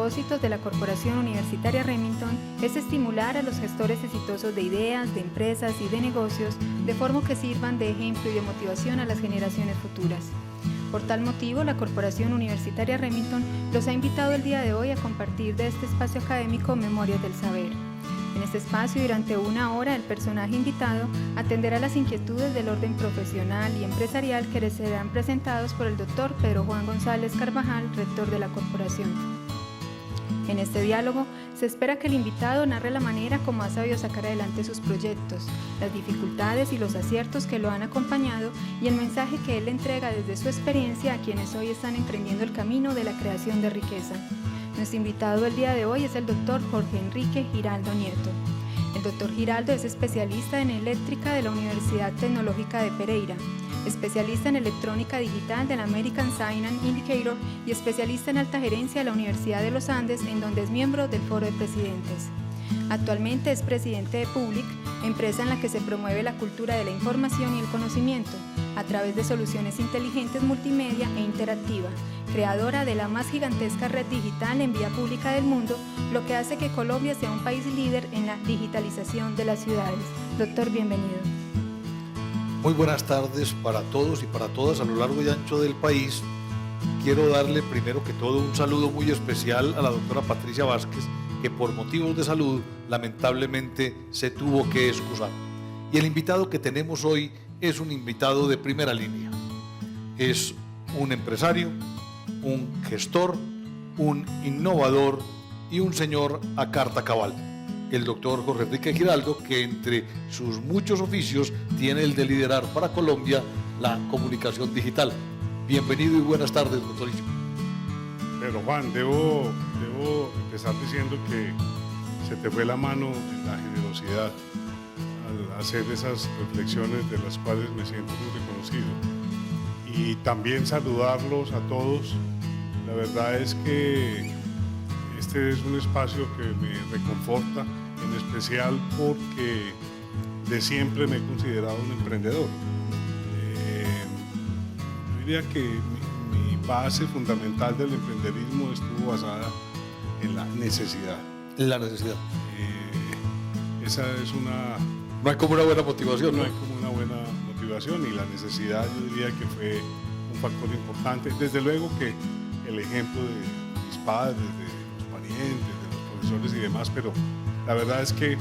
propósitos de la Corporación Universitaria Remington es estimular a los gestores exitosos de ideas, de empresas y de negocios de forma que sirvan de ejemplo y de motivación a las generaciones futuras. Por tal motivo, la Corporación Universitaria Remington los ha invitado el día de hoy a compartir de este espacio académico Memorias del Saber. En este espacio, durante una hora, el personaje invitado atenderá las inquietudes del orden profesional y empresarial que les serán presentados por el Dr. Pedro Juan González Carvajal, rector de la corporación. En este diálogo, se espera que el invitado narre la manera como ha sabido sacar adelante sus proyectos, las dificultades y los aciertos que lo han acompañado y el mensaje que él entrega desde su experiencia a quienes hoy están emprendiendo el camino de la creación de riqueza. Nuestro invitado el día de hoy es el doctor Jorge Enrique Giraldo Nieto. El doctor Giraldo es especialista en eléctrica de la Universidad Tecnológica de Pereira, especialista en electrónica digital de la American Sign and Indicator y especialista en alta gerencia de la Universidad de los Andes, en donde es miembro del Foro de Presidentes. Actualmente es presidente de Public, empresa en la que se promueve la cultura de la información y el conocimiento, a través de soluciones inteligentes multimedia e interactiva, creadora de la más gigantesca red digital en vía pública del mundo, lo que hace que Colombia sea un país líder en la digitalización de las ciudades. Doctor, bienvenido. Muy buenas tardes para todos y para todas a lo largo y ancho del país. Quiero darle primero que todo un saludo muy especial a la doctora Patricia Vázquez, que por motivos de salud lamentablemente se tuvo que excusar. Y el invitado que tenemos hoy es un invitado de primera línea. Es un empresario, un gestor, un innovador y un señor a carta cabal. El doctor Jorge Enrique Giraldo, que entre sus muchos oficios tiene el de liderar para Colombia la comunicación digital. Bienvenido y buenas tardes, doctorísimo. Pero Juan, debo empezar diciendo que se te fue la mano en la generosidad al hacer esas reflexiones de las cuales me siento muy reconocido. Y también saludarlos a todos. La verdad es que este es un espacio que me reconforta, en especial porque de siempre me he considerado un emprendedor. Yo diría que mi base fundamental del emprenderismo estuvo basada en la necesidad. La necesidad. Esa es una... No hay como una buena motivación, No hay como una buena motivación, y la necesidad yo diría que fue un factor importante. Desde luego que el ejemplo de mis padres, de los parientes, de los profesores y demás, pero la verdad es que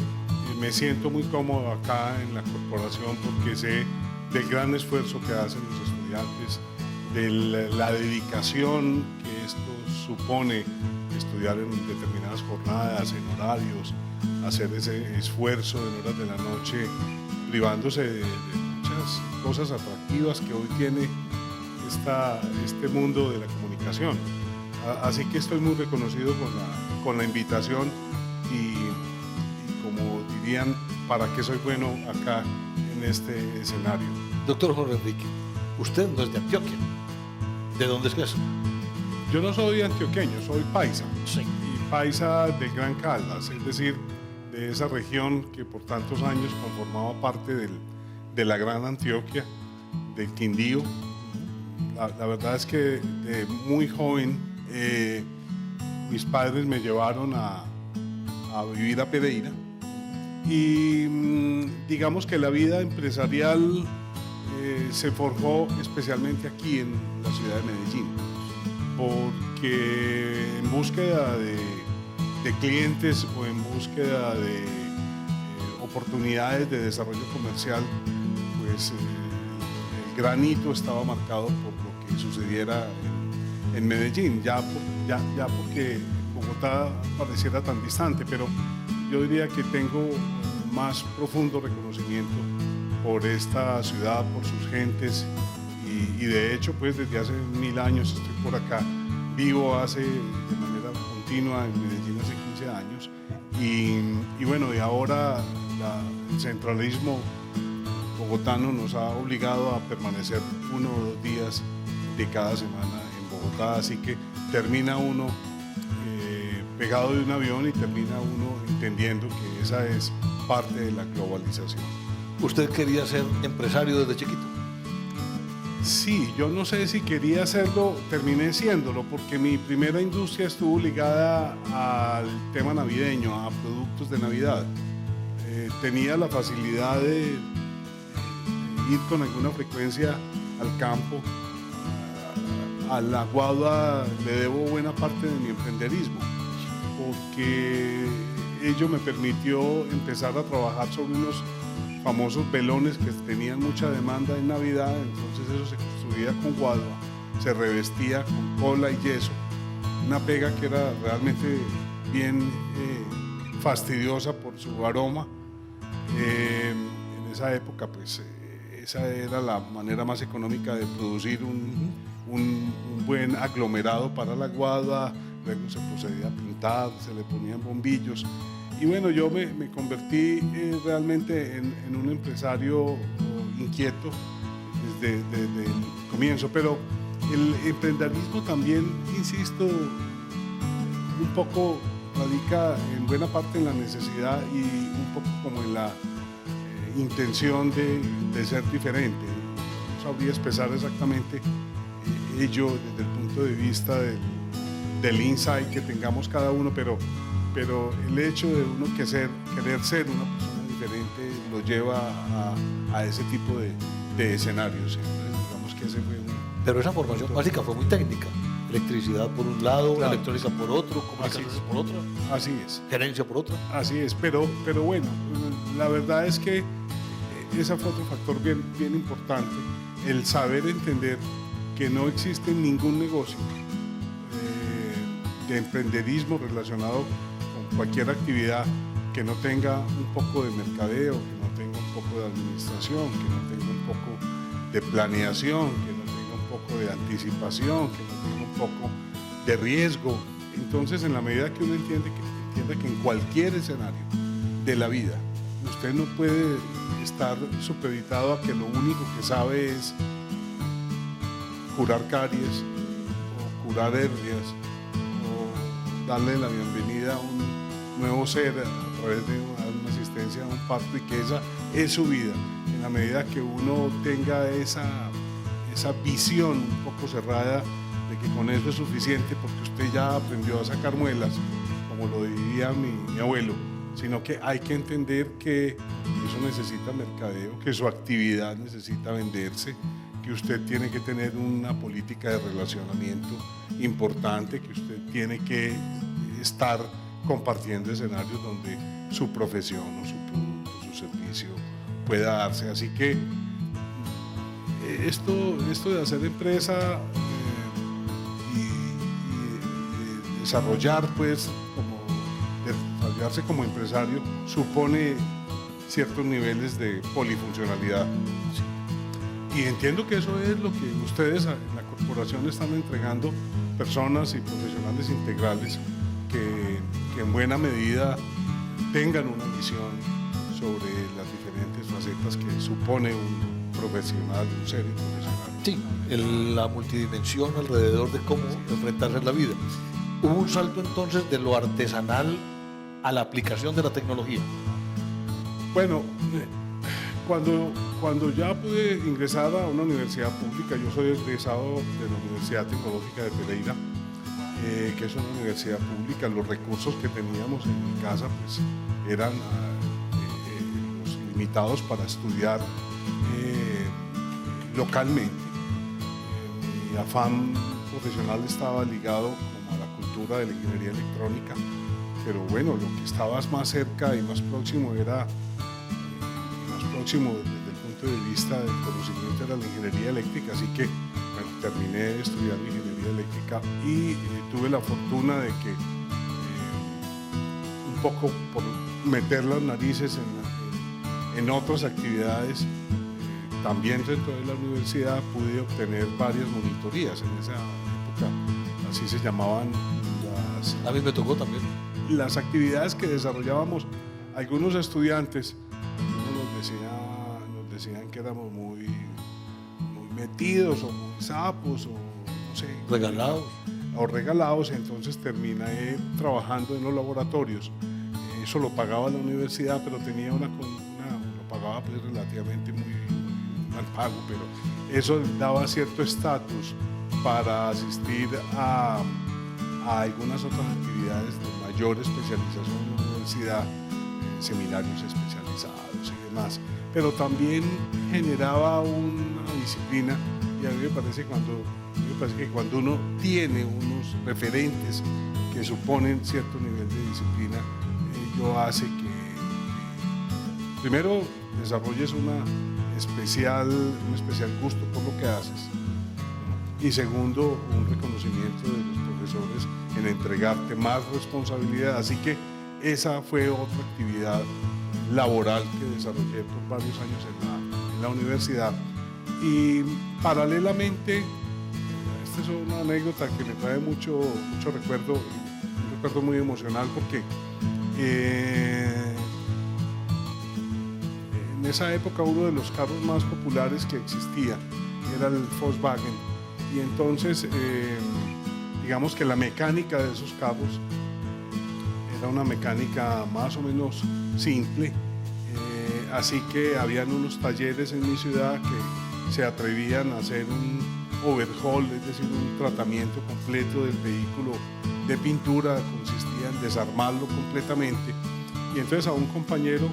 me siento muy cómodo acá en la corporación porque sé del gran esfuerzo que hacen los estudiantes, de la dedicación que esto supone, estudiar en determinadas jornadas, en horarios, hacer ese esfuerzo en horas de la noche, privándose de muchas cosas atractivas que hoy tiene este mundo de la comunicación. Así que estoy muy reconocido con la invitación y como dirían, ¿para qué soy bueno acá en este escenario? Doctor Jorge Enrique, usted no es de Antioquia. ¿De dónde es que es? Yo no soy antioqueño, soy paisa. Sí. Y paisa de Gran Caldas, es decir, de esa región que por tantos años conformaba parte de la Gran Antioquia, del Quindío. La verdad es que de muy joven mis padres me llevaron a vivir a Pereira y digamos que la vida empresarial se forjó especialmente aquí en la ciudad de Medellín, porque en búsqueda de clientes o en búsqueda de oportunidades de desarrollo comercial, pues el gran hito estaba marcado por lo que sucediera en Medellín, ya porque Bogotá pareciera tan distante, pero yo diría que tengo más profundo reconocimiento por esta ciudad, por sus gentes, y de hecho pues desde hace 1000 años estoy por acá, vivo de manera continua en Medellín hace 15 años, y bueno, y ahora el centralismo bogotano nos ha obligado a permanecer 1 o 2 días de cada semana en Bogotá, así que termina uno pegado de un avión y termina uno entendiendo que esa es parte de la globalización. ¿Usted quería ser empresario desde chiquito? Sí, yo no sé si quería hacerlo, terminé siéndolo, porque mi primera industria estuvo ligada al tema navideño, a productos de Navidad. Tenía la facilidad de ir con alguna frecuencia al campo. A la Guadua le debo buena parte de mi emprenderismo, porque ello me permitió empezar a trabajar sobre unos famosos velones que tenían mucha demanda en Navidad. Entonces eso se construía con Guadua, se revestía con cola y yeso, una pega que era realmente bien fastidiosa por su aroma. En esa época pues esa era la manera más económica de producir un buen aglomerado para la Guadua. Luego se procedía a pintar, se le ponían bombillos. Y bueno, yo me convertí realmente en un empresario inquieto desde el comienzo, pero el emprendedorismo también, insisto, un poco radica en buena parte en la necesidad y un poco como en la intención de ser diferente. No sabría expresar exactamente ello desde el punto de vista del insight que tengamos cada uno, pero el hecho de uno querer ser una persona diferente lo lleva a ese tipo de escenarios. Entonces, digamos que ese fue Pero esa formación básica fue muy técnica. Electricidad por un lado, claro, electrónica por otro, comunicaciones por otro, así es, gerencia por otro. así es, pero bueno, la verdad es que ese fue otro factor bien importante, el saber entender que no existe ningún negocio de emprenderismo relacionado con cualquier actividad que no tenga un poco de mercadeo, que no tenga un poco de administración, que no tenga un poco de planeación, que no tenga un poco de anticipación, que no tenga un poco de riesgo. Entonces, en la medida que uno entienda que en cualquier escenario de la vida usted no puede estar supeditado a que lo único que sabe es curar caries o curar hernias o darle la bienvenida a un nuevo ser a través de una asistencia a un parto, y que esa es su vida. En la medida que uno tenga esa visión un poco cerrada de que con eso es suficiente porque usted ya aprendió a sacar muelas, como lo diría mi abuelo, sino que hay que entender que eso necesita mercadeo, que su actividad necesita venderse, que usted tiene que tener una política de relacionamiento importante, que usted tiene que estar compartiendo escenarios donde su profesión o su producto, su servicio pueda darse. Así que esto de hacer empresa y desarrollar pues desarrollarse como empresario supone ciertos niveles de polifuncionalidad. Y entiendo que eso es lo que ustedes en la corporación están entregando, personas y profesionales integrales que en buena medida tengan una visión sobre las diferentes facetas que supone un profesional, un serio profesional. Sí, la multidimensión alrededor de cómo enfrentarse a la vida. Hubo un salto entonces de lo artesanal a la aplicación de la tecnología. Bueno, cuando ya pude ingresar a una universidad pública, yo soy egresado de la Universidad Tecnológica de Pereira, que es una universidad pública. Los recursos que teníamos en mi casa pues, eran los limitados para estudiar localmente. Mi afán profesional estaba ligado como a la cultura de la ingeniería electrónica, pero bueno, lo que estaba más cerca y más próximo era desde el punto de vista del conocimiento era la ingeniería eléctrica, así que bueno, terminé estudiando ingeniería eléctrica y tuve la fortuna de que un poco por meter las narices en otras actividades, también dentro de la universidad pude obtener varias monitorías. En esa época así se llamaban A mí me tocó también. las actividades que desarrollábamos. Algunos estudiantes nos decían que éramos muy metidos o muy sapos o no sé. Regalados, entonces terminé trabajando en los laboratorios. Eso lo pagaba la universidad, pero tenía lo pagaba pues relativamente muy mal pago, pero eso daba cierto estatus para asistir a algunas otras actividades de mayor especialización en la universidad, seminarios especializados y demás, pero también generaba una disciplina, y a mí me parece que cuando uno tiene unos referentes que suponen cierto nivel de disciplina, ello hace que primero desarrolles un especial gusto por lo que haces, y segundo, un reconocimiento de los profesores en entregarte más responsabilidad. Así que esa fue otra actividad laboral que desarrollé por varios años en la universidad. Y paralelamente, esta es una anécdota que me trae mucho recuerdo, un recuerdo muy emocional, porque en esa época uno de los carros más populares que existía era el Volkswagen, y entonces digamos que la mecánica de esos carros era una mecánica más o menos simple, así que habían unos talleres en mi ciudad que se atrevían a hacer un overhaul, es decir, un tratamiento completo del vehículo de pintura. Consistía en desarmarlo completamente, y entonces a un compañero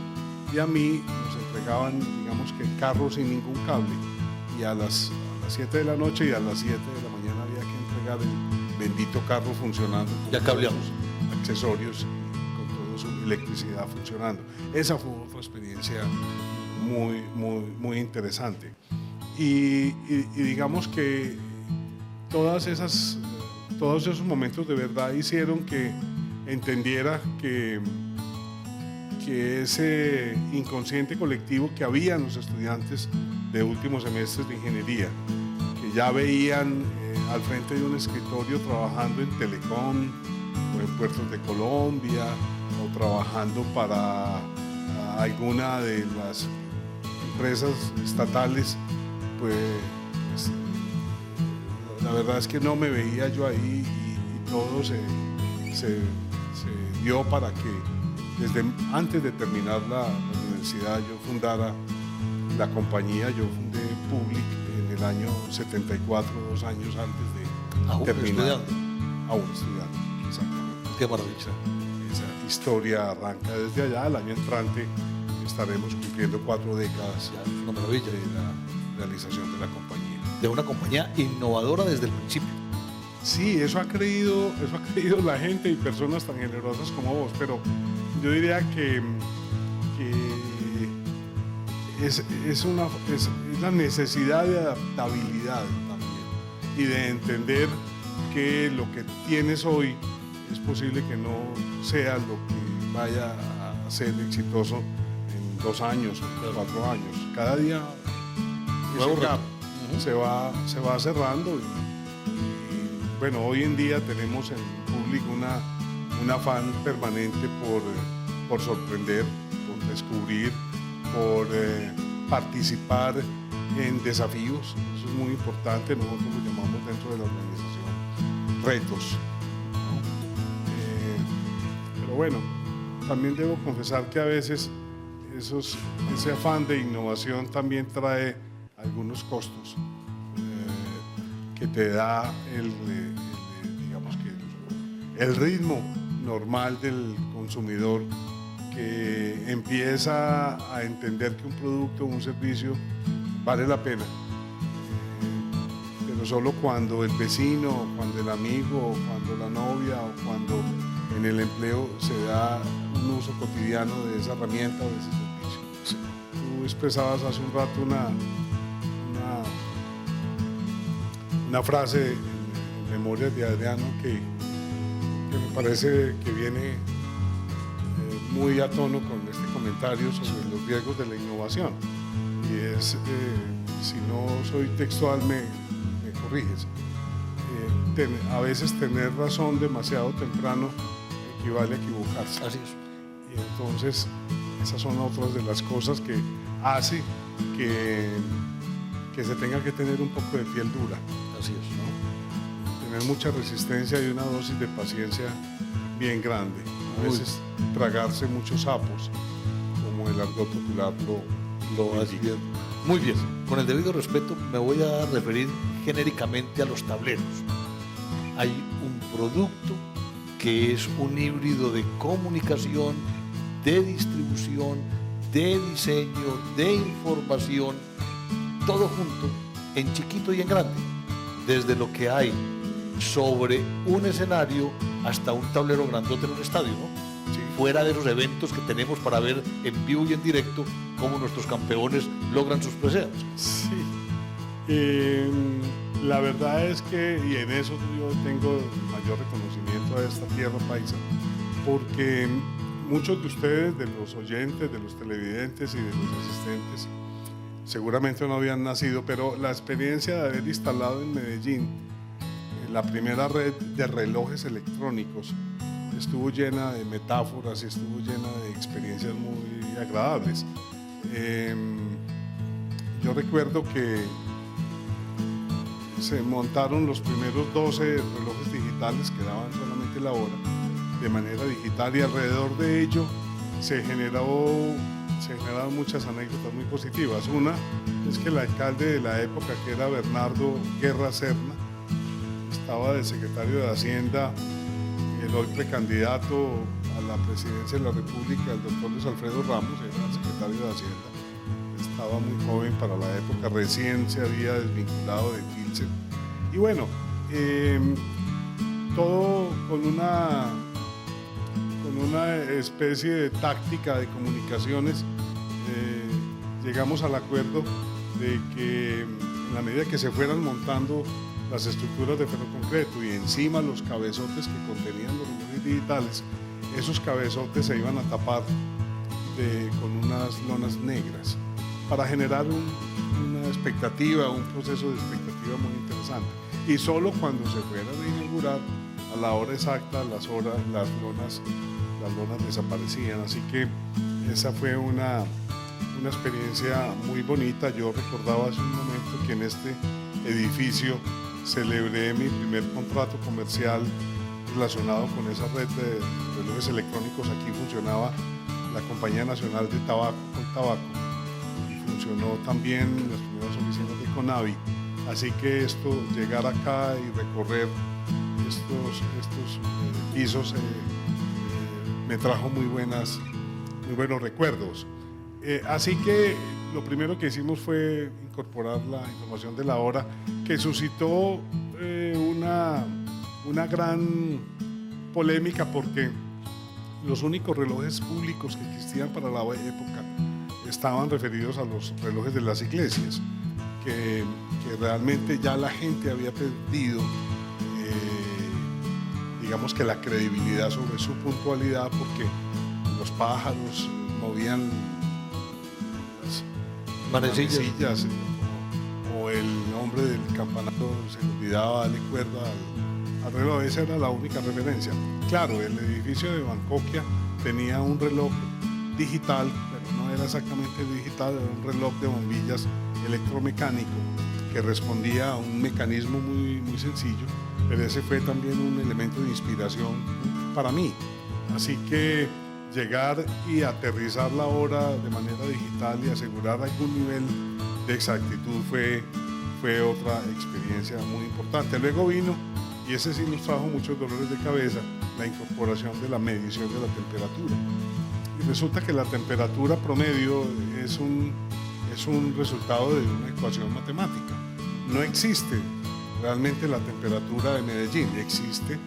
y a mí nos entregaban, digamos que el carro sin ningún cable, y a las 7 de la noche y a las 7 de la mañana había que entregar el bendito carro funcionando, ya cableamos, accesorios, con toda su electricidad funcionando. Esa fue otra experiencia muy interesante. Y digamos que todos esos momentos de verdad hicieron que entendiera que ese inconsciente colectivo que había en los estudiantes de últimos semestres de ingeniería, que ya veían al frente de un escritorio trabajando en Telecom o en Puertos de Colombia, o trabajando para alguna de las empresas estatales, pues la verdad es que no me veía yo ahí, y todo se dio para que desde antes de terminar la universidad yo fundara la compañía. Yo fundé Public en el año 74, 2 años antes de terminar. Aún estudiando, exactamente. Qué maravilla. Esa historia arranca desde allá. El año entrante estaremos cumpliendo 4 décadas Ya, es una maravilla. de la realización de la compañía. De una compañía innovadora desde el principio. Sí, eso ha creído la gente y personas tan generosas como vos, pero yo diría que es la necesidad de adaptabilidad también, y de entender que lo que tienes hoy es posible que no sea lo que vaya a ser exitoso en 2 años o 4 años. Cada día ese gap se va cerrando, y bueno, hoy en día tenemos en público un afán permanente por sorprender, por descubrir, por participar en desafíos. Eso es muy importante. Nosotros lo llamamos dentro de la organización retos. Pero bueno, también debo confesar que a veces ese afán de innovación también trae algunos costos que te da digamos que el ritmo normal del consumidor, que empieza a entender que un producto o un servicio vale la pena, pero solo cuando el vecino, cuando el amigo, cuando la novia, o cuando en el empleo se da un uso cotidiano de esa herramienta o de ese servicio. Tú expresabas hace un rato una frase en Memorias de Adriano que me parece que viene muy a tono con este comentario sobre los riesgos de la innovación, y es, si no soy textual me corriges, a veces tener razón demasiado temprano equivale a equivocarse. Así es. Y entonces esas son otras de las cosas que hace que se tenga que tener un poco de piel dura. Así es, ¿no? Tener mucha resistencia y una dosis de paciencia bien grande. A veces tragarse muchos sapos, como el argot popular lo Así indica. es. Muy bien, con el debido respeto me voy a referir genéricamente a los tableros. Hay un producto que es un híbrido de comunicación, de distribución, de diseño, de información, todo junto, en chiquito y en grande, desde lo que hay sobre un escenario hasta un tablero grandote en un estadio, ¿no? Sí. Fuera de esos eventos que tenemos para ver en vivo y en directo cómo nuestros campeones logran sus preseas. Sí. La verdad es que, y en eso yo tengo mayor reconocimiento a esta tierra paisa, porque muchos de ustedes, de los oyentes, de los televidentes y de los asistentes, seguramente no habían nacido, pero la experiencia de haber instalado en Medellín la primera red de relojes electrónicos estuvo llena de metáforas y estuvo llena de experiencias muy agradables. Yo recuerdo que se montaron los primeros 12 relojes digitales que daban solamente la hora de manera digital, y alrededor de ello se generaron muchas anécdotas muy positivas. Una es que el alcalde de la época, que era Bernardo Guerra Serna, estaba de secretario de Hacienda, el hoy precandidato a la presidencia de la República, el doctor Luis Alfredo Ramos, era el secretario de Hacienda. Estaba muy joven para la época, recién se había desvinculado de Pilsen. Y bueno, todo con una especie de táctica de comunicaciones, llegamos al acuerdo de que en la medida que se fueran montando las estructuras de ferroconcreto y encima los cabezotes que contenían los relojes digitales, esos cabezotes se iban a tapar con unas lonas negras para generar una expectativa, un proceso de expectativa muy interesante. Y solo cuando se fueran a inaugurar, a la hora exacta, las lonas desaparecían. Así que esa fue una experiencia muy bonita. Yo recordaba hace un momento que en este edificio celebré mi primer contrato comercial relacionado con esa red de relojes electrónicos. Aquí funcionaba la Compañía Nacional de Tabaco, Coltabaco, y funcionó también las primeras oficinas de Conavi. Así que llegar acá y recorrer estos pisos me trajo muy buenos recuerdos. Así que lo primero que hicimos fue incorporar la información de la hora, que suscitó una gran polémica, porque los únicos relojes públicos que existían para la época estaban referidos a los relojes de las iglesias, que realmente ya la gente había perdido, digamos que la credibilidad sobre su puntualidad, porque los pájaros movían las manecillas, o el hombre del campanario se le olvidaba darle cuerda al reloj. Esa era la única referencia. Claro, el edificio de Bancoquia tenía un reloj digital, pero no era exactamente digital, era un reloj de bombillas electromecánico que respondía a un mecanismo muy, muy sencillo, pero ese fue también un elemento de inspiración para mí. Así que llegar y aterrizar la hora de manera digital y asegurar algún nivel de exactitud fue otra experiencia muy importante. Luego vino, y ese sí nos trajo muchos dolores de cabeza, la incorporación de la medición de la temperatura. Y resulta que la temperatura promedio es un resultado de una ecuación matemática. No existe realmente la temperatura de Medellín, existe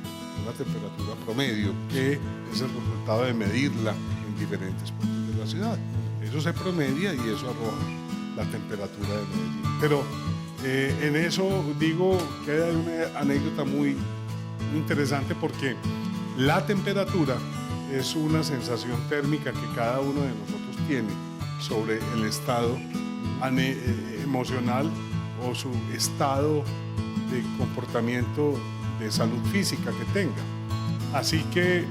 una temperatura promedio que es el resultado de medirla en diferentes puntos de la ciudad. Eso se promedia y eso arroja la temperatura de Medellín. Pero en eso digo que hay una anécdota muy interesante, porque la temperatura es una sensación térmica que cada uno de nosotros tiene sobre el estado emocional o su estado de comportamiento de salud física que tenga. Así que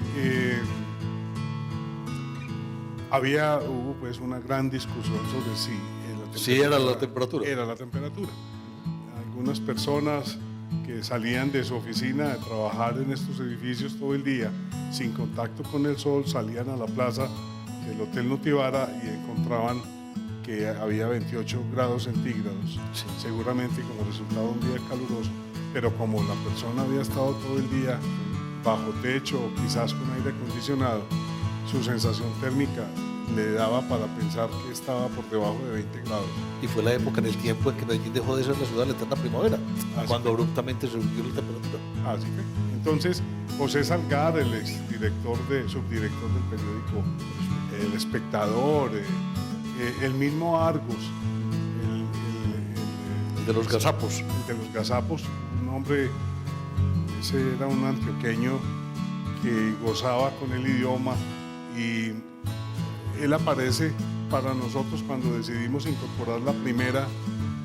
hubo pues una gran discusión sobre si era la temperatura. Era la temperatura. Algunas personas que salían de su oficina de trabajar en estos edificios todo el día sin contacto con el sol, salían a la plaza del Hotel Nutibara y encontraban que había 28 grados centígrados, Sí. seguramente como resultado de un día caluroso, pero como la persona había estado todo el día bajo techo o quizás con aire acondicionado, su sensación térmica le daba para pensar que estaba por debajo de 20 grados. Y fue la época en el tiempo en que Medellín dejó de ser la ciudad de la eterna primavera, cuando abruptamente subió la temperatura. Así que, entonces, José Salgar, el subdirector del periódico El Espectador, el mismo Argos, El de los gazapos. el de los gazapos, un hombre, ese era un antioqueño que gozaba con el idioma, y él aparece para nosotros cuando decidimos incorporar la primera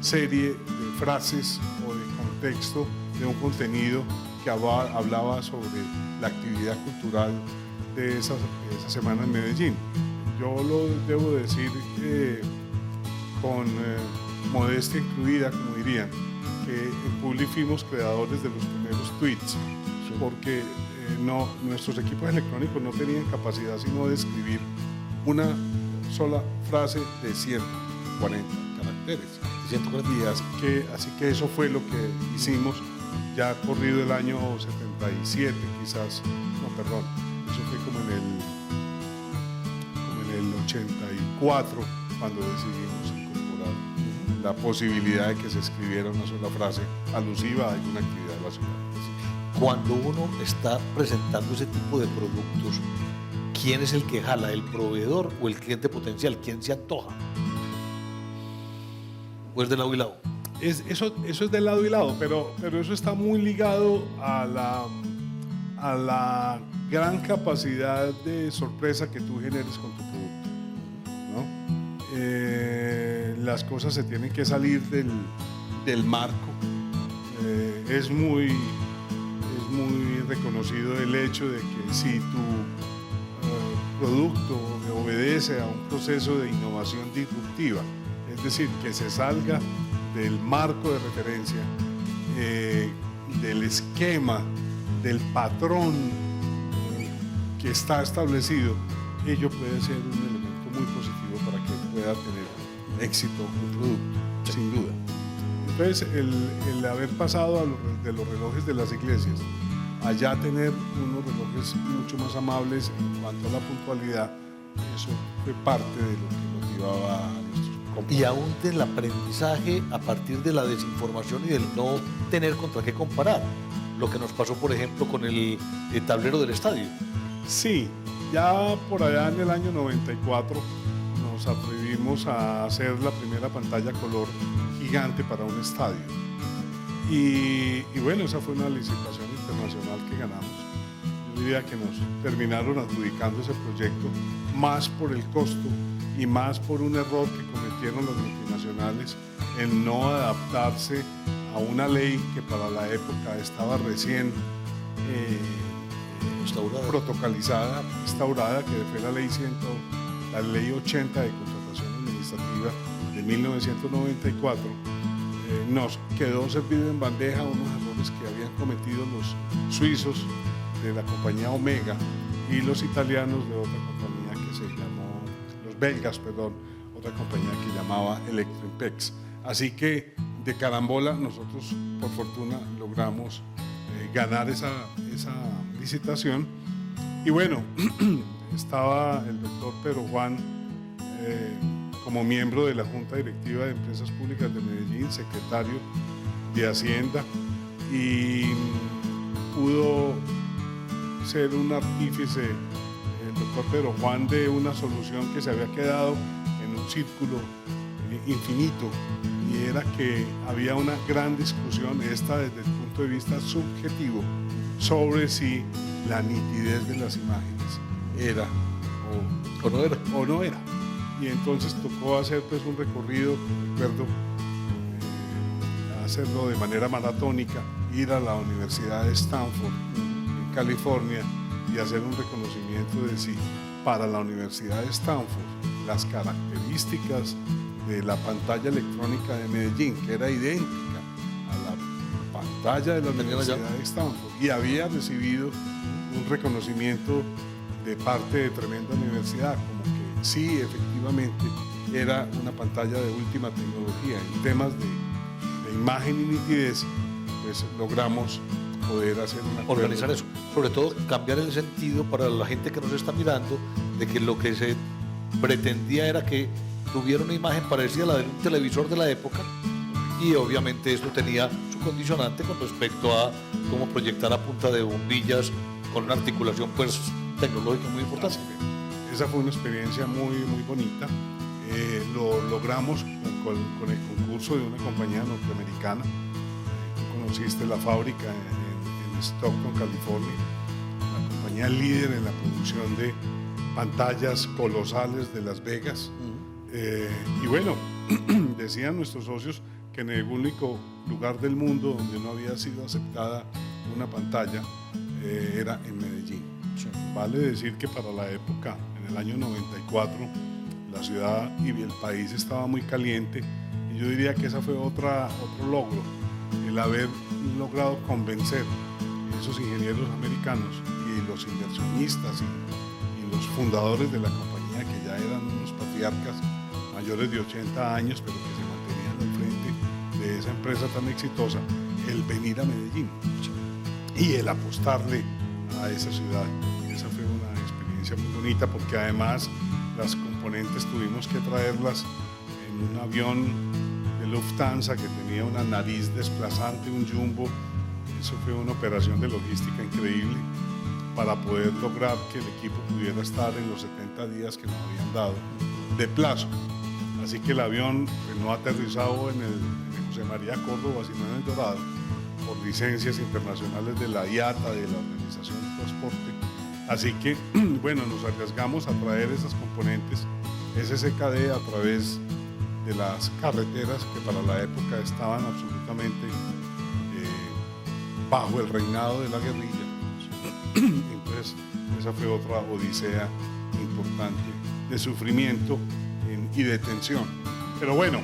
serie de frases o de contexto de un contenido que hablaba sobre la actividad cultural de esa semana en Medellín. Yo lo debo decir con modestia incluida, como dirían, que en Publi fuimos creadores de los primeros tweets, porque nuestros equipos electrónicos no tenían capacidad sino de escribir una sola frase de 140 caracteres. 140. Y así que eso fue lo que hicimos, ya corrido el año 77 quizás, no, perdón, eso fue como en el 84 cuando decidimos incorporar la posibilidad de que se escribiera una sola frase alusiva a alguna actividad de la ciudad. Cuando uno está presentando ese tipo de productos, ¿quién es el que jala, el proveedor o el cliente potencial? ¿Quién se antoja? ¿O es de lado y lado? Eso es de lado y lado, pero eso está muy ligado a la gran capacidad de sorpresa que tú generes con tu producto, ¿no? Las cosas se tienen que salir del marco. Es muy reconocido el hecho de que si tu producto obedece a un proceso de innovación disruptiva, es decir, que se salga del marco de referencia, del esquema, del patrón que está establecido, ello puede ser un elemento muy positivo para que pueda tener éxito un producto, sin duda. Entonces, el haber pasado de los relojes de las iglesias allá tener unos relojes mucho más amables en cuanto a la puntualidad, eso fue parte de lo que motivaba a nuestros compañeros. Y aún del aprendizaje a partir de la desinformación y del no tener contra qué comparar. Lo que nos pasó, por ejemplo, con el tablero del estadio. Sí, ya por allá en el año 94 nos atrevimos a hacer la primera pantalla color gigante para un estadio. Y bueno, esa fue una licitación internacional que ganamos. Yo diría que nos terminaron adjudicando ese proyecto más por el costo y más por un error que cometieron las multinacionales en no adaptarse a una ley que para la época estaba recién protocolizada, instaurada, que fue la ley 80 de contratación administrativa de 1994. Nos quedó servido en bandeja unos errores que habían cometido los suizos de la compañía Omega y los italianos de otra compañía que se llamó, los belgas, perdón, otra compañía que llamaba Electroimpex. Así que de carambola nosotros por fortuna logramos ganar esa licitación. Y bueno, estaba el doctor Pedro Juan como miembro de la Junta Directiva de Empresas Públicas de Medellín, secretario de Hacienda, y pudo ser un artífice, el doctor Pedro Juan, de una solución que se había quedado en un círculo infinito, y era que había una gran discusión, esta desde el punto de vista subjetivo, sobre si la nitidez de las imágenes era o no era. Y entonces tocó hacer pues un recorrido, recuerdo, hacerlo de manera maratónica, ir a la Universidad de Stanford, en California, y hacer un reconocimiento de si para la Universidad de Stanford las características de la pantalla electrónica de Medellín, que era idéntica a la pantalla de la Universidad de Stanford, y había recibido un reconocimiento de parte de tremenda universidad, como que sí, efectivamente, era una pantalla de última tecnología. En temas de imagen y nitidez, pues logramos poder hacer una organizar eso, sobre todo cambiar el sentido para la gente que nos está mirando, de que lo que se pretendía era que tuviera una imagen parecida a la de un televisor de la época, y obviamente esto tenía su condicionante con respecto a cómo proyectar a punta de bombillas con una articulación pues tecnológica muy importante. Esa fue una experiencia muy, muy bonita. Lo logramos con el concurso de una compañía norteamericana. Conociste la fábrica en Stockton, California, la compañía líder en la producción de pantallas colosales de Las Vegas. Y bueno, decían nuestros socios que en el único lugar del mundo donde no había sido aceptada una pantalla era en Medellín. Sí. Vale decir que para la época, en el año 94, la ciudad y el país estaba muy caliente, y yo diría que ese fue otro logro, el haber logrado convencer a esos ingenieros americanos y los inversionistas y los fundadores de la compañía, que ya eran unos patriarcas mayores de 80 años, pero que se mantenían al frente de esa empresa tan exitosa, el venir a Medellín y el apostarle a esa ciudad. Esa fue una experiencia muy bonita, porque además las componentes tuvimos que traerlas en un avión de Lufthansa que tenía una nariz desplazante, un jumbo. Eso fue una operación de logística increíble para poder lograr que el equipo pudiera estar en los 70 días que nos habían dado de plazo. Así que el avión no ha aterrizado en el José María Córdoba, sino en el Dorado, por licencias internacionales de la IATA, de la Organización de Transporte. Así que, bueno, nos arriesgamos a traer esas componentes SSKD a través de las carreteras que para la época estaban absolutamente bajo el reinado de la guerrilla. Entonces, esa fue otra odisea importante de sufrimiento y de tensión. Pero bueno,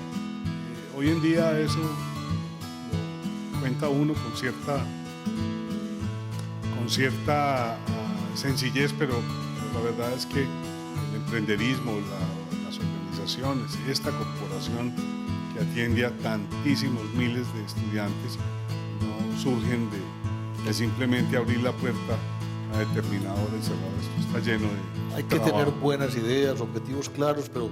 hoy en día eso lo cuenta uno con cierta sencillez, pero la verdad es que el emprenderismo, las organizaciones, esta corporación que atiende a tantísimos miles de estudiantes, no surgen de simplemente abrir la puerta a determinadores cerrados. Esto está lleno de Hay que tener buenas ideas, objetivos claros, pero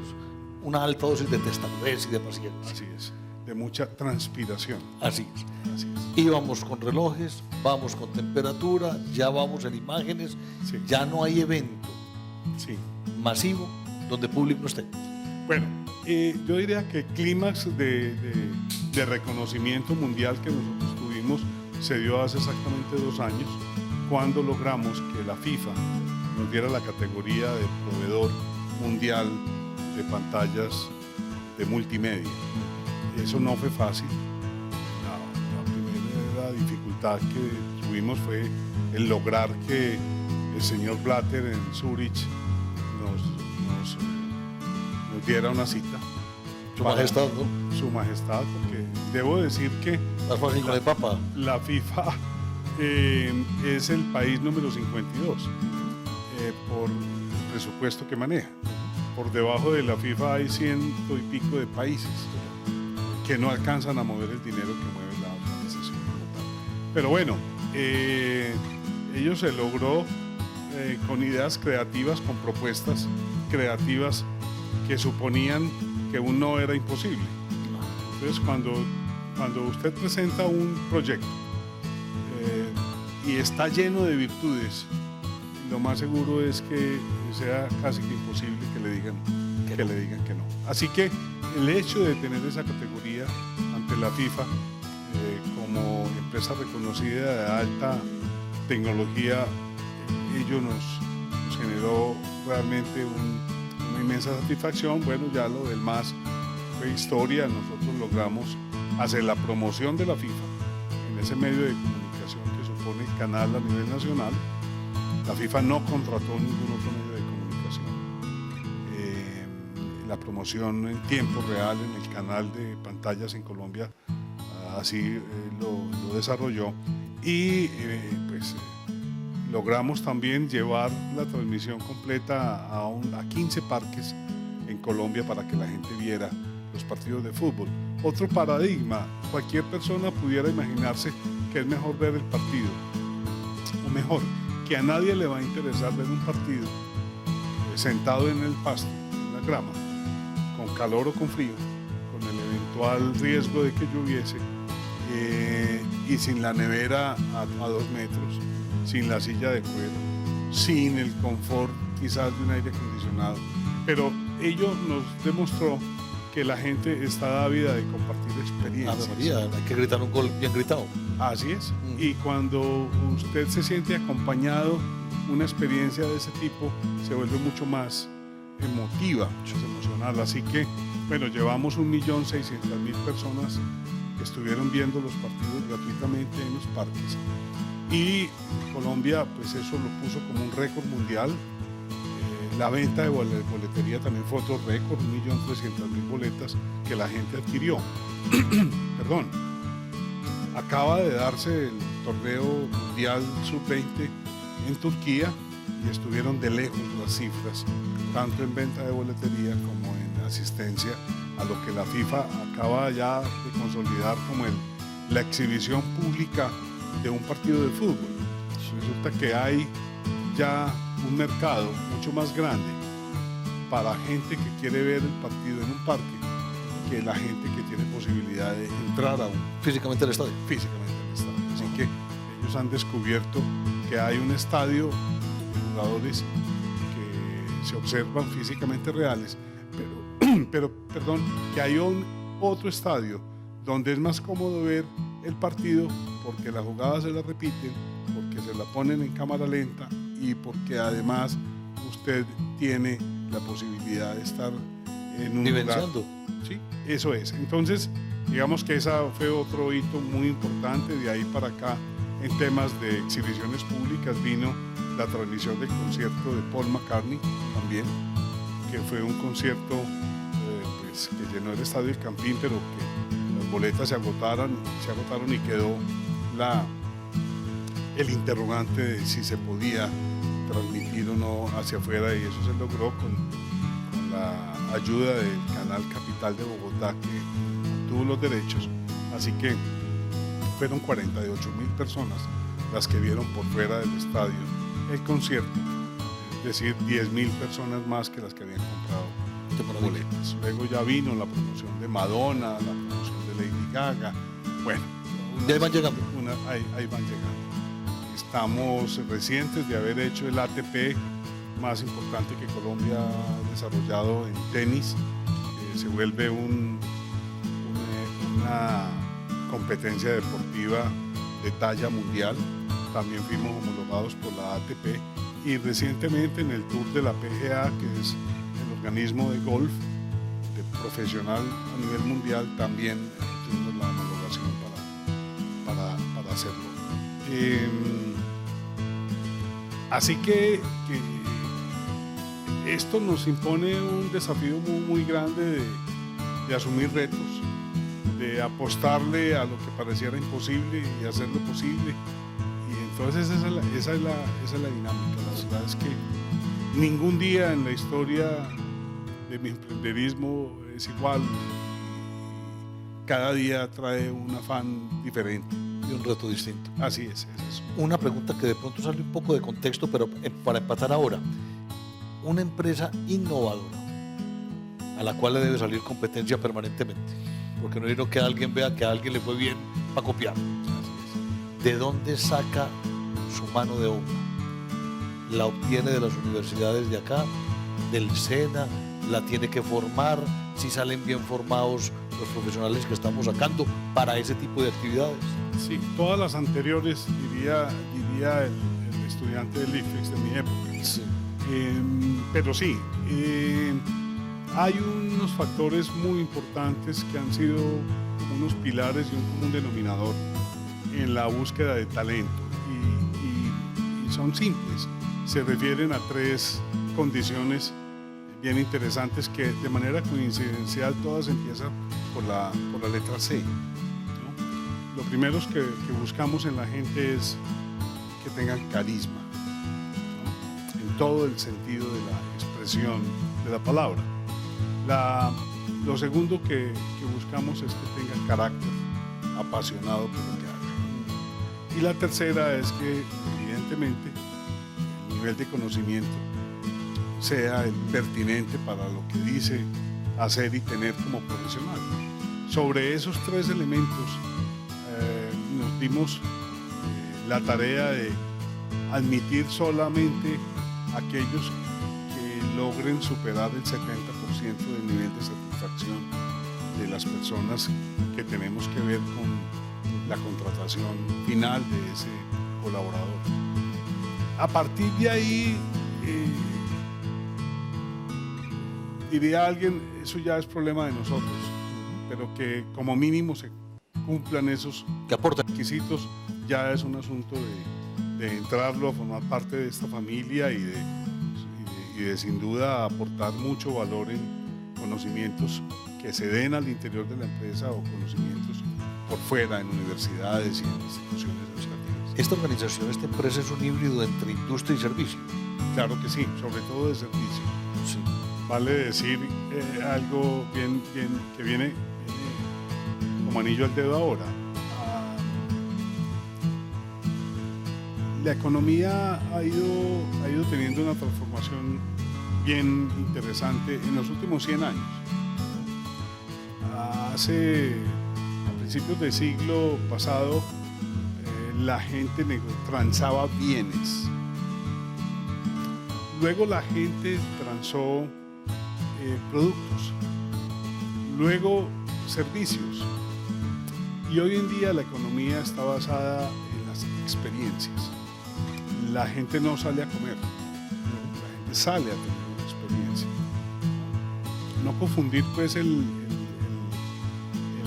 una alta dosis de testarudez y de paciencia. Así es, de mucha transpiración. Así es. Y vamos con relojes, vamos con temperatura, ya vamos en imágenes, sí. Ya no hay evento masivo donde público no esté. Bueno, yo diría que el clímax de reconocimiento mundial que nosotros tuvimos se dio hace exactamente 2 años, cuando logramos que la FIFA nos diera la categoría de proveedor mundial de pantallas de multimedia. Eso no fue fácil. La primera dificultad que tuvimos fue el lograr que el señor Blatter en Zurich nos diera una cita. Su majestad, ¿no? Su majestad, porque debo decir que la FIFA es el país número 52 por el presupuesto que maneja. Por debajo de la FIFA hay 100 y pico de países que no alcanzan a mover el dinero que mueve la organización. Pero bueno, ello se logró con ideas creativas, con propuestas creativas que suponían que un no era imposible. Entonces, cuando usted presenta un proyecto y está lleno de virtudes, lo más seguro es que sea casi que imposible que le digan que no. Así que el hecho de tener esa categoría ante la FIFA como empresa reconocida de alta tecnología, ello nos generó realmente una inmensa satisfacción. Bueno, ya lo del más fue historia. Nosotros logramos hacer la promoción de la FIFA en ese medio de comunicación que supone el canal a nivel nacional. La FIFA no contrató ningún otro medio de comunicación. La promoción en tiempo real en el canal de pantallas en Colombia, así lo desarrolló. Y logramos también llevar la transmisión completa a 15 parques en Colombia para que la gente viera los partidos de fútbol. Otro paradigma, cualquier persona pudiera imaginarse que es mejor ver el partido, o mejor, que a nadie le va a interesar ver un partido sentado en el pasto, en la grama, con calor o con frío, con el eventual riesgo de que lloviese, y sin la nevera a 2 metros, sin la silla de cuero, sin el confort quizás de un aire acondicionado. Pero ello nos demostró que la gente está ávida de compartir experiencias. Ave María, hay que gritar un gol bien gritado. Así es. Y cuando usted se siente acompañado, una experiencia de ese tipo se vuelve mucho más emotiva, mucho más emocional. Así que, bueno, llevamos 1.600.000 personas que estuvieron viendo los partidos gratuitamente en los parques. Y Colombia, pues eso lo puso como un récord mundial. La venta de boletería también fue otro récord, 1.300.000 boletas que la gente adquirió. Perdón. Acaba de darse el torneo mundial sub-20 en Turquía y estuvieron de lejos las cifras, tanto en venta de boletería como en asistencia a lo que la FIFA acaba ya de consolidar como la exhibición pública de un partido de fútbol. Resulta que hay ya un mercado mucho más grande para gente que quiere ver el partido en un parque que la gente que tiene posibilidad de entrar Físicamente al estadio. Así que ellos han descubierto que hay un estadio de jugadores que se observan físicamente reales, pero perdón, que hay otro estadio donde es más cómodo ver el partido porque las jugadas se las repiten, porque se la ponen en cámara lenta y porque además usted tiene la posibilidad de estar en un vivenciando. lugar. Sí, eso es. Entonces, digamos que esa fue otro hito muy importante. De ahí para acá, en temas de exhibiciones públicas, vino la transmisión del concierto de Paul McCartney también, que fue un concierto pues, que llenó el estadio del Campín, pero que las boletas se agotaron y quedó el interrogante de si se podía transmitir o no hacia afuera, y eso se logró con la ayuda del canal Capital de Bogotá, que tuvo los derechos. Así que fueron 48.000 personas las que vieron por fuera del estadio el concierto, es decir, 10.000 personas más que las que habían comprado boletas. Luego ya vino la promoción de Madonna, la promoción de Lady Gaga. Bueno, ya ahí van llegando. Ahí van llegando. Estamos recientes de haber hecho el ATP más importante que Colombia ha desarrollado en tenis. Se vuelve una competencia deportiva de talla mundial. También fuimos homologados por la ATP y recientemente en el Tour de la PGA, que es el organismo de golf profesional a nivel mundial, también tuvimos la homologación para hacerlo. Así que esto nos impone un desafío muy, muy grande de asumir retos, de apostarle a lo que pareciera imposible y hacerlo posible. Y entonces esa es la dinámica. La verdad es que ningún día en la historia de mi emprenderismo es igual. Cada día trae un afán diferente. Y un reto distinto. Así es eso. Una pregunta que de pronto sale un poco de contexto, pero para empatar ahora. Una empresa innovadora a la cual le debe salir competencia permanentemente, porque no quiero que alguien vea que a alguien le fue bien para copiar. ¿De dónde saca su mano de obra? ¿La obtiene de las universidades de acá, del SENA? ¿La tiene que formar? ¿Si salen bien formados los profesionales que estamos sacando para ese tipo de actividades? Sí, todas las anteriores, diría el estudiante del IFEX de mi época. Sí. Pero sí, hay unos factores muy importantes que han sido como unos pilares y un común denominador en la búsqueda de talento, y son simples. Se refieren a 3 condiciones bien interesantes que de manera coincidencial todas empiezan por la letra C, ¿no? Lo primero es que buscamos en la gente es que tengan carisma, ¿no? En todo el sentido de la expresión de la palabra. Lo segundo que buscamos es que tenga carácter, apasionado por lo que haga. Y la tercera es que, evidentemente, el nivel de conocimiento sea el pertinente para lo que dice hacer y tener como profesional. Sobre esos tres elementos nos dimos la tarea de admitir solamente aquellos que logren superar el 70% del nivel de satisfacción de las personas que tenemos que ver con la contratación final de ese colaborador. A partir de ahí, diría alguien, eso ya es problema de nosotros, pero que como mínimo se cumplan esos requisitos, ya es un asunto de entrarlo a formar parte de esta familia y de sin duda aportar mucho valor en conocimientos que se den al interior de la empresa o conocimientos por fuera, en universidades y en instituciones educativas. Esta organización, esta empresa es un híbrido entre industria y servicio. Claro que sí, sobre todo de servicio. Sí. Vale decir algo bien que viene como anillo al dedo ahora. La economía ha ido teniendo una transformación bien interesante en los últimos 100 años. A principios del siglo pasado, la gente transaba bienes. Luego la gente transó productos. Luego servicios. Y hoy en día la economía está basada en las experiencias. La gente no sale a comer, la gente sale a tener una experiencia. No confundir pues el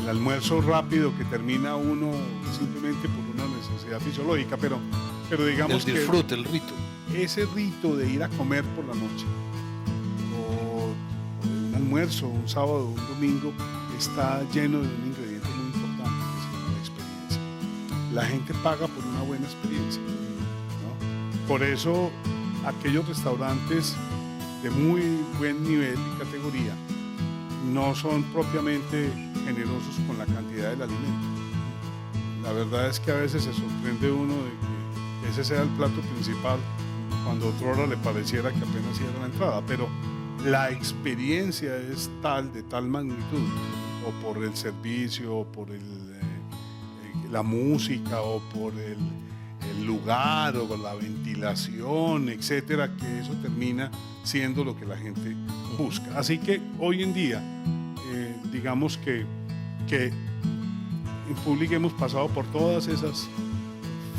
almuerzo rápido que termina uno simplemente por una necesidad fisiológica, pero digamos el disfrute, el rito. Ese rito de ir a comer por la noche, o un almuerzo, un sábado, un domingo, está lleno de un ingrediente muy importante que se llama la experiencia. La gente paga por una buena experiencia. Por eso, aquellos restaurantes de muy buen nivel y categoría no son propiamente generosos con la cantidad del alimento. La verdad es que a veces se sorprende uno de que ese sea el plato principal cuando otrora le pareciera que apenas era la entrada, pero la experiencia es de tal magnitud, o por el servicio, o por la música, o por el lugar o la ventilación, etcétera, que eso termina siendo lo que la gente busca. Así que hoy en día, digamos que en Public hemos pasado por todas esas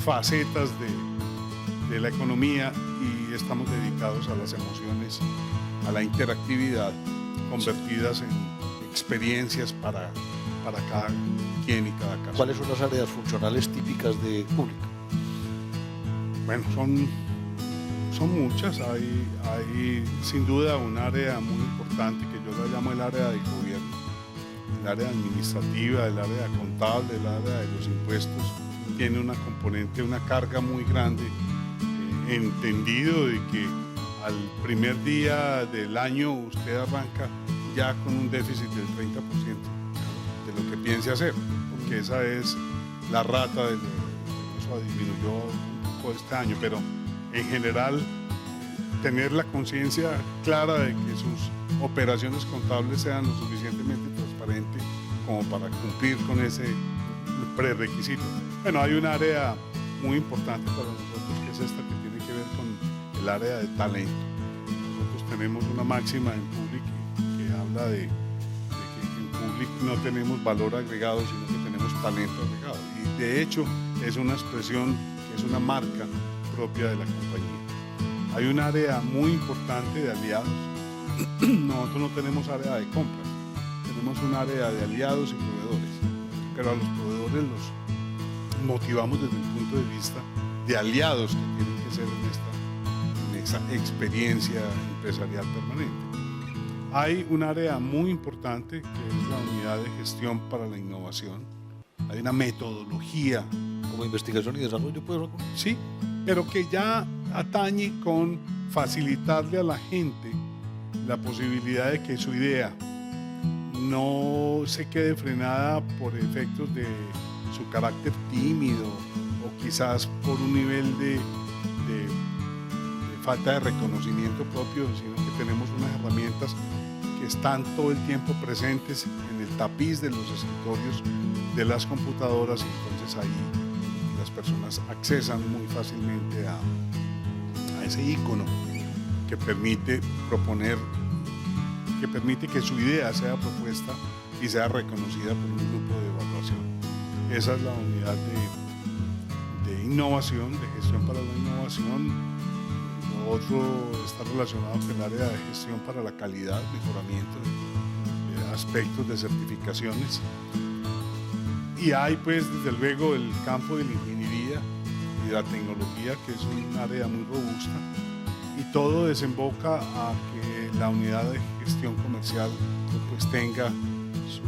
facetas de la economía y estamos dedicados a las emociones, a la interactividad, convertidas en experiencias para cada quien y cada caso. ¿Cuáles son las áreas funcionales típicas de Public? Bueno, son muchas. Hay sin duda un área muy importante que yo la llamo el área del gobierno, el área administrativa, el área contable, el área de los impuestos. Tiene una componente, una carga muy grande, entendido de que al primer día del año usted arranca ya con un déficit del 30% de lo que piense hacer, porque esa es la rata eso disminuyó este año, pero en general tener la conciencia clara de que sus operaciones contables sean lo suficientemente transparentes como para cumplir con ese prerequisito. Bueno, hay un área muy importante para nosotros que es esta que tiene que ver con el área de talento. Nosotros tenemos una máxima en Public que habla de que en Public no tenemos valor agregado, sino que tenemos talento agregado. Y de hecho es una expresión, es una marca propia de la compañía. Hay un área muy importante de aliados. Nosotros no tenemos área de compras, tenemos un área de aliados y proveedores, pero a los proveedores los motivamos desde el punto de vista de aliados que tienen que ser en esta experiencia empresarial permanente. Hay un área muy importante que es la unidad de gestión para la innovación. Hay una metodología como investigación y desarrollo, pues. Sí, pero que ya atañe con facilitarle a la gente la posibilidad de que su idea no se quede frenada por efectos de su carácter tímido o quizás por un nivel de falta de reconocimiento propio, sino que tenemos unas herramientas que están todo el tiempo presentes en el tapiz de los escritorios de las computadoras, y entonces ahí las personas accesan muy fácilmente a ese icono que permite proponer, que permite que su idea sea propuesta y sea reconocida por un grupo de evaluación. Esa es la unidad de innovación, de gestión para la innovación. Lo otro está relacionado con el área de gestión para la calidad, mejoramiento de aspectos de certificaciones. Y hay pues desde luego el campo de la ingeniería y de la tecnología, que es un área muy robusta, y todo desemboca a que la unidad de gestión comercial pues tenga su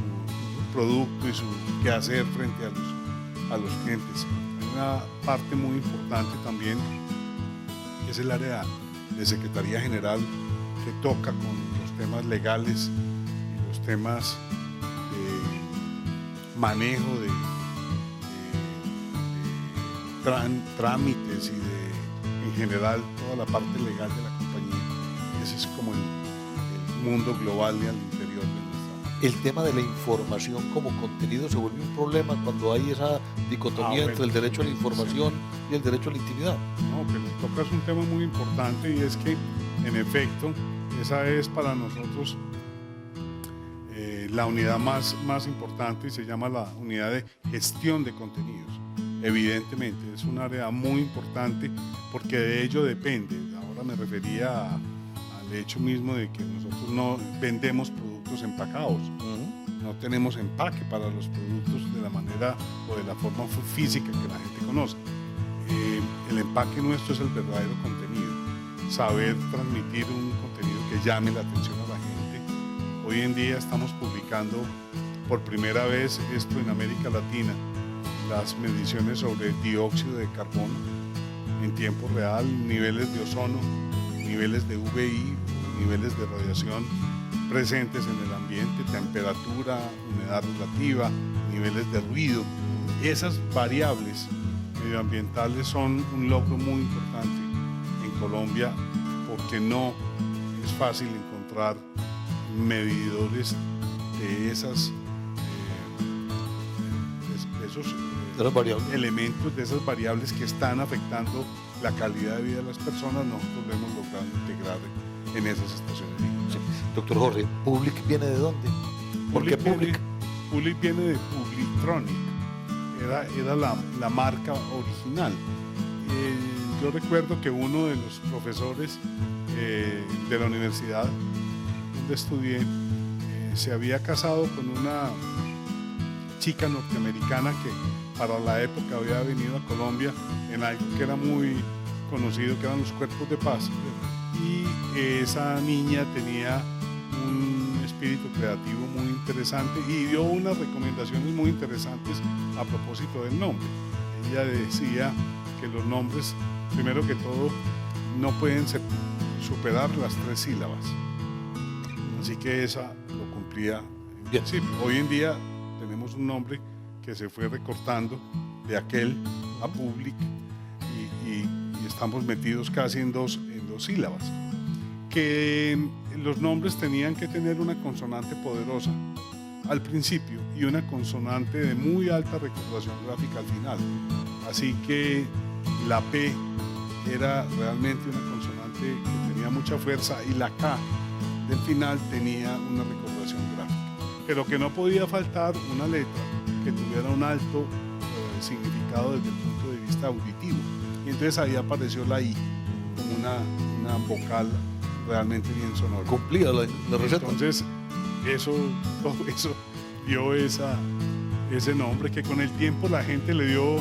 producto y su quehacer frente a los clientes. Hay una parte muy importante también, que es el área de Secretaría General, que toca con los temas legales y los temas de manejo de trámites y en general toda la parte legal de la compañía. Ese es como el mundo global y al interior de nuestra. El tema de la información como contenido se vuelve un problema cuando hay esa dicotomía entre el derecho a la información y el derecho a la intimidad. No, pero tocas un tema muy importante, y es que en efecto esa es para nosotros la unidad más importante, y se llama la unidad de gestión de contenidos. Evidentemente es un área muy importante porque de ello depende. Ahora me refería al hecho mismo de que nosotros no vendemos productos empacados. No tenemos empaque para los productos de la manera o de la forma física que la gente conoce. El empaque nuestro es el verdadero contenido, saber transmitir un contenido que llame la atención a la gente. Hoy en día estamos publicando por primera vez esto en América Latina, las mediciones sobre dióxido de carbono en tiempo real, niveles de ozono, niveles de VI, niveles de radiación presentes en el ambiente, temperatura, humedad relativa, niveles de ruido. Esas variables medioambientales son un logro muy importante en Colombia, porque no es fácil encontrar medidores de esos elementos, de esas variables que están afectando la calidad de vida de las personas. Nosotros lo hemos logrado integrar en esas estaciones. Sí. Doctor Jorge, ¿Public viene de dónde? ¿Por qué Public? Public viene de Publitronic, era la marca original. Yo recuerdo que uno de los profesores de la universidad donde estudié se había casado con una chica norteamericana que para la época había venido a Colombia en algo que era muy conocido, que eran los cuerpos de paz, y esa niña tenía un espíritu creativo muy interesante y dio unas recomendaciones muy interesantes a propósito del nombre. Ella decía que los nombres, primero que todo, no pueden superar las 3 sílabas, así que esa lo cumplía en principio. Hoy en día tenemos un nombre que se fue recortando de aquel a Public, y estamos metidos casi en dos sílabas. Que los nombres tenían que tener una consonante poderosa al principio y una consonante de muy alta recordación gráfica al final. Así que la P era realmente una consonante que tenía mucha fuerza, y la K del final tenía una recordación gráfica. Pero que no podía faltar una letra que tuviera un alto significado desde el punto de vista auditivo. Y entonces ahí apareció la I como una vocal realmente bien sonora. Cumplía la receta. Entonces todo eso dio ese nombre, que con el tiempo la gente le dio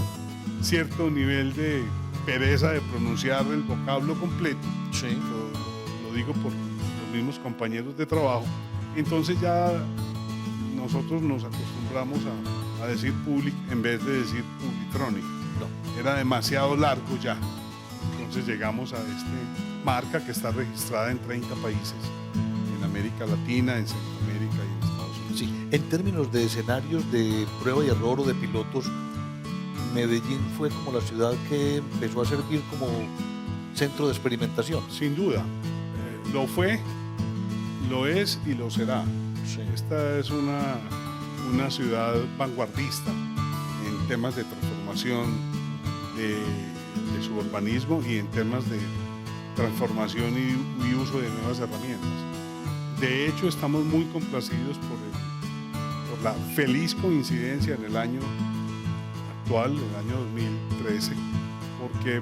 cierto nivel de pereza de pronunciar el vocablo completo. Sí. Lo digo por los mismos compañeros de trabajo. Entonces ya nosotros nos acostumbramos a decir Public en vez de decir Publitronic. No, era demasiado largo ya. Entonces llegamos a esta marca que está registrada en 30 países, en América Latina, en Centroamérica y en Estados Unidos. Sí, en términos de escenarios de prueba y error o de pilotos, Medellín fue como la ciudad que empezó a servir como centro de experimentación. Sin duda, lo fue, lo es y lo será. Sí. Esta es una ciudad vanguardista en temas de transformación de su urbanismo y en temas de transformación y uso de nuevas herramientas. De hecho, estamos muy complacidos por la feliz coincidencia en el año actual, el año 2013, porque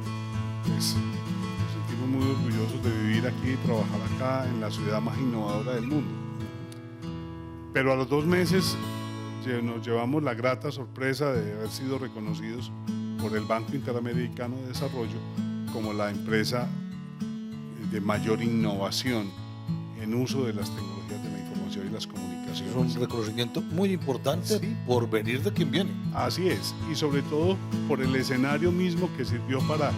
pues, nos sentimos muy orgullosos de vivir aquí y trabajar acá en la ciudad más innovadora del mundo. Pero a los 2 meses nos llevamos la grata sorpresa de haber sido reconocidos por el Banco Interamericano de Desarrollo como la empresa de mayor innovación en uso de las tecnologías de la información y las comunicaciones. Es un reconocimiento muy importante, Sí. por venir de quien viene. Así es, y sobre todo por el escenario mismo que sirvió para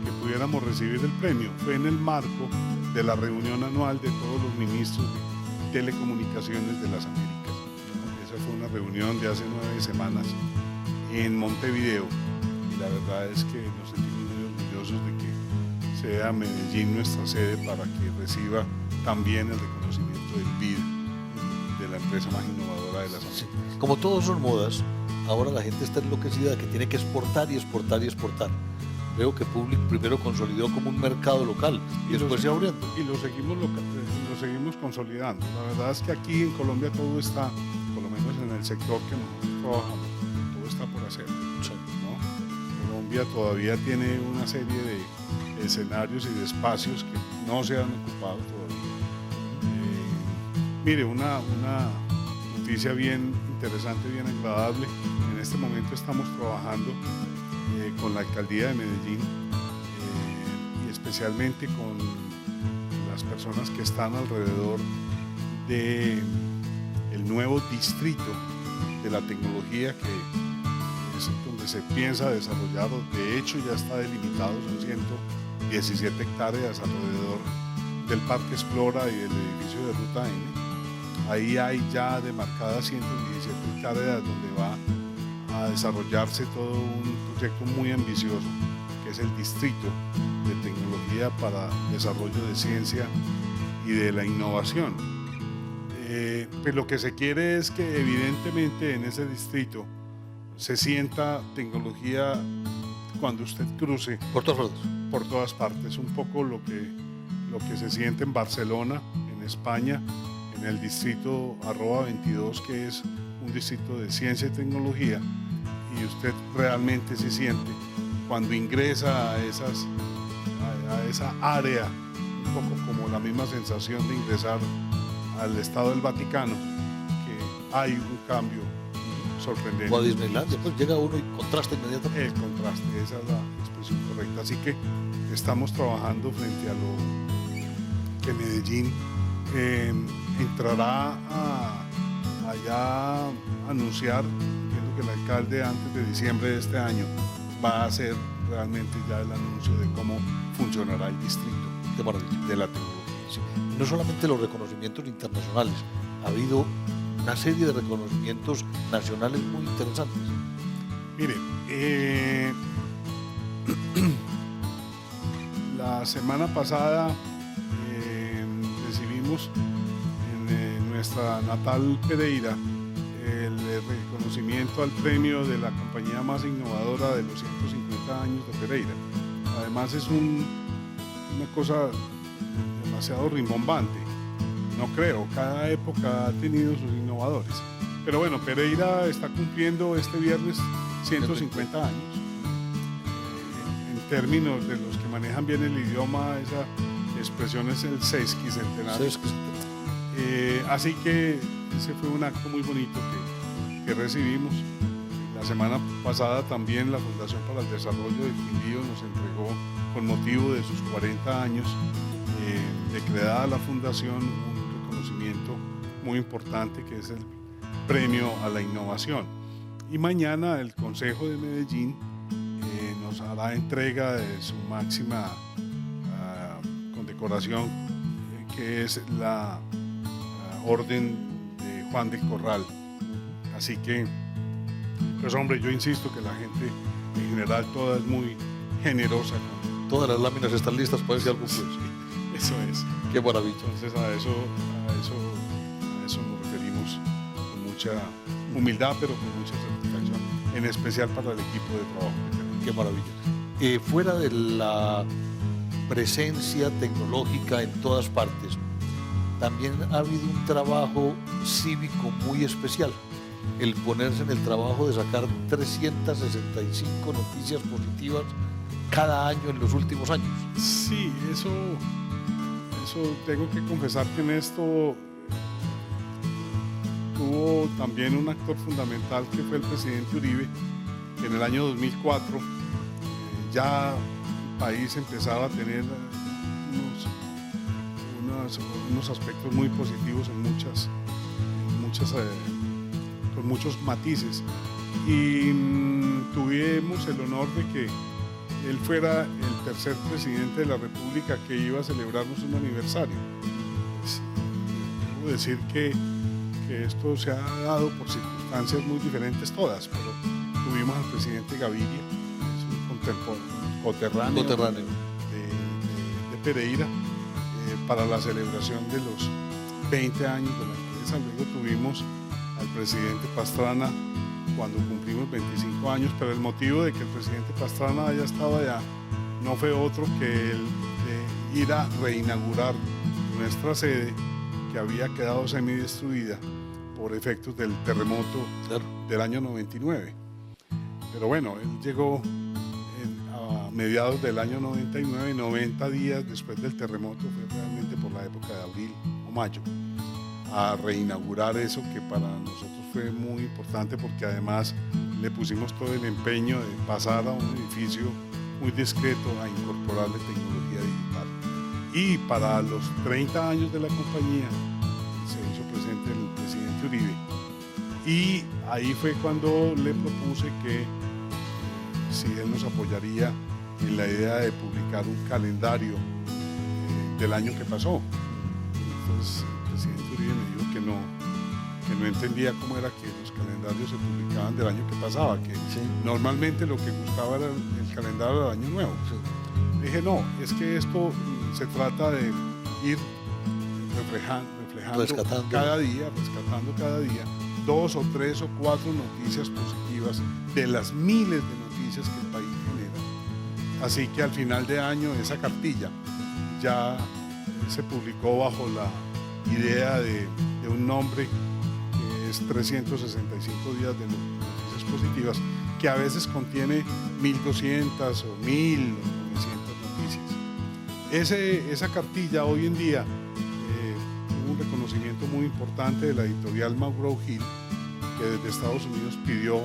que pudiéramos recibir el premio. Fue en el marco de la reunión anual de todos los ministros de telecomunicaciones de las Américas. Esa fue una reunión de hace 9 semanas en Montevideo, y la verdad es que nos sentimos muy orgullosos de que sea Medellín nuestra sede para que reciba también el reconocimiento del BID, de la empresa más innovadora de las Américas. Como todos son modas, ahora la gente está enloquecida de que tiene que exportar y exportar y exportar. Veo que Public primero consolidó como un mercado local y después se abriendo. Y lo seguimos consolidando. La verdad es que aquí en Colombia todo está, por lo menos en el sector que nosotros trabajamos, todo está por hacer, ¿no? Colombia todavía tiene una serie de escenarios y de espacios que no se han ocupado todavía. Mire, una noticia bien interesante, bien agradable. En este momento estamos trabajando con la Alcaldía de Medellín y especialmente con las personas que están alrededor del nuevo distrito de la tecnología que es donde se piensa desarrollar. De hecho ya está delimitado, son 117 hectáreas alrededor del Parque Explora y del edificio de Ruta N. Ahí hay ya demarcadas 117 hectáreas donde va a desarrollarse todo un proyecto muy ambicioso, que es el Distrito de Tecnología para Desarrollo de Ciencia y de la Innovación. Pues lo que se quiere es que evidentemente en ese distrito se sienta tecnología cuando usted cruce Por todas partes. por todas partes, un poco lo que se siente en Barcelona, en España, en el distrito @22, que es un distrito de ciencia y tecnología, y usted realmente se siente cuando ingresa a esa área, un poco como la misma sensación de ingresar al Estado del Vaticano, que hay un cambio sorprendente. O a Disneylandia, pues llega uno y contrasta inmediatamente. El contraste, esa es la expresión correcta. Así que estamos trabajando frente a lo que Medellín entrará allá a anunciar. Entiendo que el alcalde antes de diciembre de este año va a hacer realmente ya el anuncio de cómo funcionará el distrito Qué maravilla. de la tecnología. Sí. No solamente los reconocimientos internacionales, ha habido una serie de reconocimientos nacionales muy interesantes. Mire, la semana pasada recibimos en nuestra natal Pereira el reconocimiento al premio de la compañía más innovadora de los 150 años de Pereira. Además es una cosa demasiado rimbombante. No creo, cada época ha tenido sus innovadores. Pero bueno, Pereira está cumpliendo este viernes 150 años. En términos de los que manejan bien el idioma, esa expresión es el sesquicentenario. Así que ese fue un acto muy bonito que recibimos. La semana pasada también la Fundación para el Desarrollo del Quindío nos entregó, con motivo de sus 40 años de creada la fundación, un reconocimiento muy importante que es el Premio a la Innovación. Y mañana el Consejo de Medellín nos hará entrega de su máxima condecoración, que es la Orden de Juan del Corral. Así que, pues hombre, yo insisto que la gente en general toda es muy generosa. Todas las láminas están listas para ese álbum. Pues. Eso es. Qué maravilla. Entonces a eso nos referimos con mucha humildad, pero con mucha satisfacción, en especial para el equipo de trabajo que tenemos. Qué maravilla. Fuera de la presencia tecnológica en todas partes, también ha habido un trabajo cívico muy especial, el ponerse en el trabajo de sacar 365 noticias positivas cada año en los últimos años. Sí, eso tengo que confesar que en esto tuvo también un actor fundamental que fue el presidente Uribe, que en el año 2004 ya el país empezaba a tener unos aspectos muy positivos con muchos matices, y tuvimos el honor de que él fuera el tercer presidente de la República que iba a celebrarnos un aniversario. Debo decir que esto se ha dado por circunstancias muy diferentes todas, pero tuvimos al presidente Gaviria, es un coterráneo de Pereira, para la celebración de los 20 años de la empresa. Luego tuvimos al presidente Pastrana cuando cumplimos 25 años, pero el motivo de que el presidente Pastrana haya estado allá no fue otro que el de ir a reinaugurar nuestra sede, que había quedado semidestruida por efectos del terremoto del año 99. Pero bueno, él llegó a mediados del año 99, 90 días después del terremoto, fue realmente por la época de abril o mayo, a reinaugurar eso, que para nosotros fue muy importante porque además le pusimos todo el empeño de pasar a un edificio muy discreto a incorporarle tecnología digital. Y para los 30 años de la compañía se hizo presente el presidente Uribe, y ahí fue cuando le propuse que si él nos apoyaría en la idea de publicar un calendario del año que pasó. Entonces el presidente Uribe me dijo que no entendía cómo era que los calendarios se publicaban del año que pasaba, que normalmente lo que gustaba era el calendario del año nuevo. Le dije, no, es que esto se trata de ir reflejando rescatando cada día 2 o 3 o 4 noticias positivas de las miles de noticias que el país genera. Así que al final de año esa cartilla ya se publicó bajo la idea de un nombre que es 365 días de noticias positivas, que a veces contiene 1200 o 1000 o 900 noticias. Esa cartilla hoy en día tuvo un reconocimiento muy importante de la editorial McGraw-Hill, que desde Estados Unidos pidió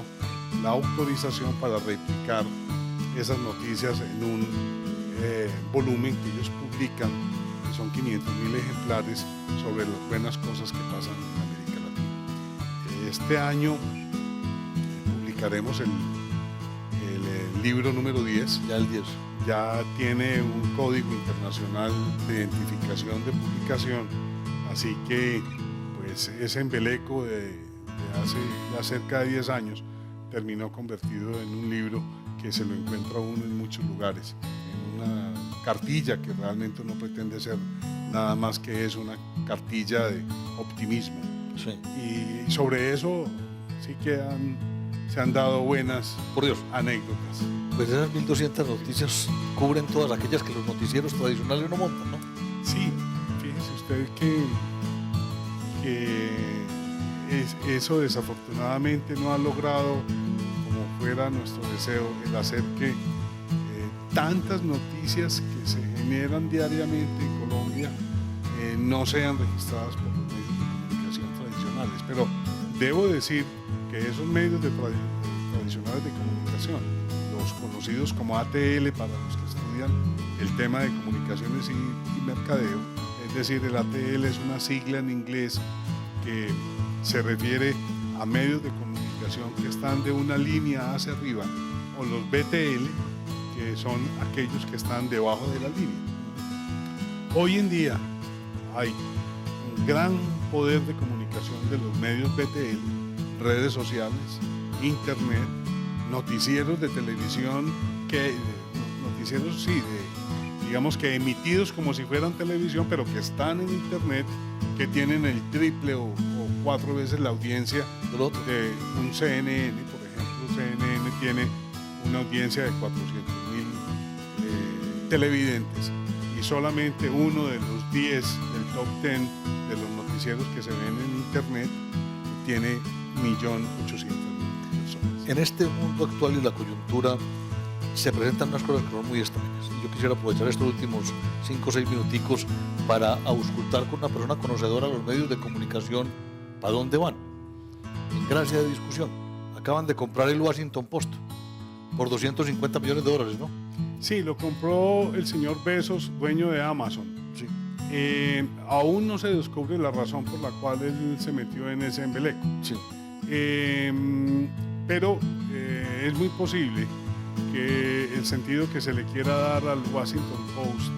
la autorización para replicar esas noticias en un volumen que ellos publican, que son 500.000 ejemplares, sobre las buenas cosas que pasan en América Latina. Este año publicaremos el libro número 10. Ya el 10. Ya tiene un código internacional de identificación de publicación, así que pues ese embeleco de hace ya cerca de 10 años terminó convertido en un libro que se lo encuentra uno en muchos lugares, en una cartilla que realmente no pretende ser nada más que es una cartilla de optimismo. Sí. Y sobre eso sí que se han dado buenas Por Dios. anécdotas. Pues esas 1200 noticias cubren todas aquellas que los noticieros tradicionales no montan, ¿no? Sí, fíjese usted que eso desafortunadamente no ha logrado, como fuera nuestro deseo, el hacer que tantas noticias que se generan diariamente en Colombia no sean registradas por los medios de comunicación tradicionales. Pero debo decir que esos medios tradicionales de comunicación, los conocidos como ATL para los que estudian el tema de comunicaciones y mercadeo, es decir, el ATL es una sigla en inglés que se refiere a medios de comunicación que están de una línea hacia arriba, o los BTL, que son aquellos que están debajo de la línea. Hoy en día hay un gran poder de comunicación de los medios BTL, redes sociales, internet, noticieros de televisión, noticieros sí, digamos que emitidos como si fueran televisión, pero que están en internet, que tienen el triple o 4 veces la audiencia de un CNN. Por ejemplo, CNN tiene una audiencia de 400.000 televidentes, y solamente uno de los 10 del top 10 de los noticieros que se ven en internet tiene 1.800.000 personas. En este mundo actual y la coyuntura se presentan unas cosas que son muy extrañas. Yo quisiera aprovechar estos últimos 5 o 6 minuticos para auscultar con una persona conocedora de los medios de comunicación para dónde van. En gracia de discusión, acaban de comprar el Washington Post por $250 millones, ¿no? Sí, lo compró el señor Bezos, dueño de Amazon. Sí. Aún no se descubre la razón por la cual él se metió en ese embeleco. Sí. Pero es muy posible que el sentido que se le quiera dar al Washington Post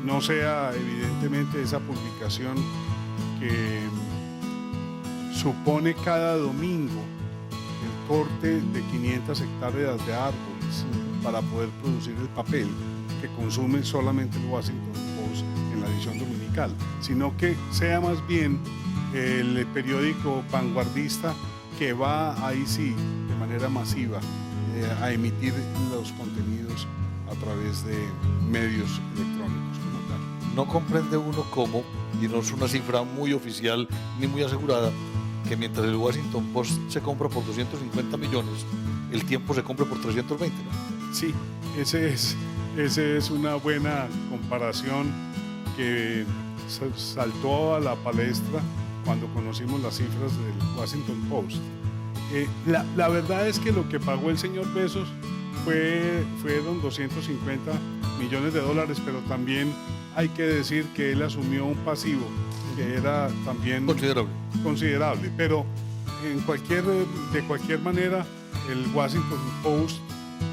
no sea evidentemente esa publicación que supone cada domingo el corte de 500 hectáreas de árboles para poder producir el papel que consume solamente el Washington Post en la edición dominical, sino que sea más bien el periódico vanguardista que va ahí sí de manera masiva a emitir los contenidos a través de medios electrónicos como tal. No comprende uno cómo, y no es una cifra muy oficial ni muy asegurada, que mientras el Washington Post se compra por 250 millones, el Tiempo se compra por 320, ¿no? Sí, esa es una buena comparación que saltó a la palestra cuando conocimos las cifras del Washington Post. La verdad es que lo que pagó el señor Bezos fueron $250 millones, pero también hay que decir que él asumió un pasivo que era también considerable. Pero de cualquier manera, el Washington Post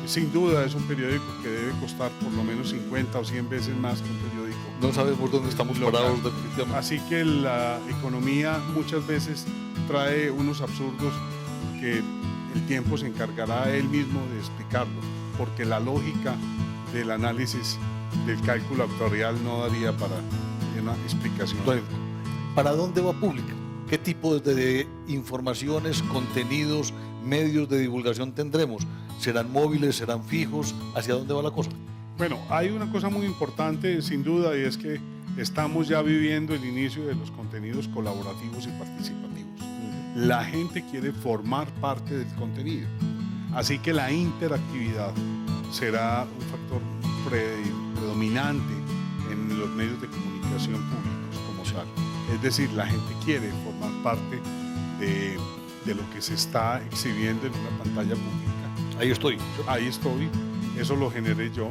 sin duda es un periódico que debe costar por lo menos 50 o 100 veces más que un periódico. No sabemos dónde estamos parados definitivamente. Así que la economía muchas veces trae unos absurdos que el Tiempo se encargará él mismo de explicarlo, porque la lógica del análisis del cálculo actuarial no daría para una explicación. Bueno, ¿para dónde va Pública? ¿Qué tipo de informaciones, contenidos, medios de divulgación tendremos? ¿Serán móviles, serán fijos? ¿Hacia dónde va la cosa? Bueno, hay una cosa muy importante sin duda, y es que estamos ya viviendo el inicio de los contenidos colaborativos y participativos. La gente quiere formar parte del contenido, así que la interactividad será un factor predominante en los medios de comunicación públicos como tal. Es decir, la gente quiere formar parte de lo que se está exhibiendo en una pantalla pública. Ahí estoy. Eso lo generé yo,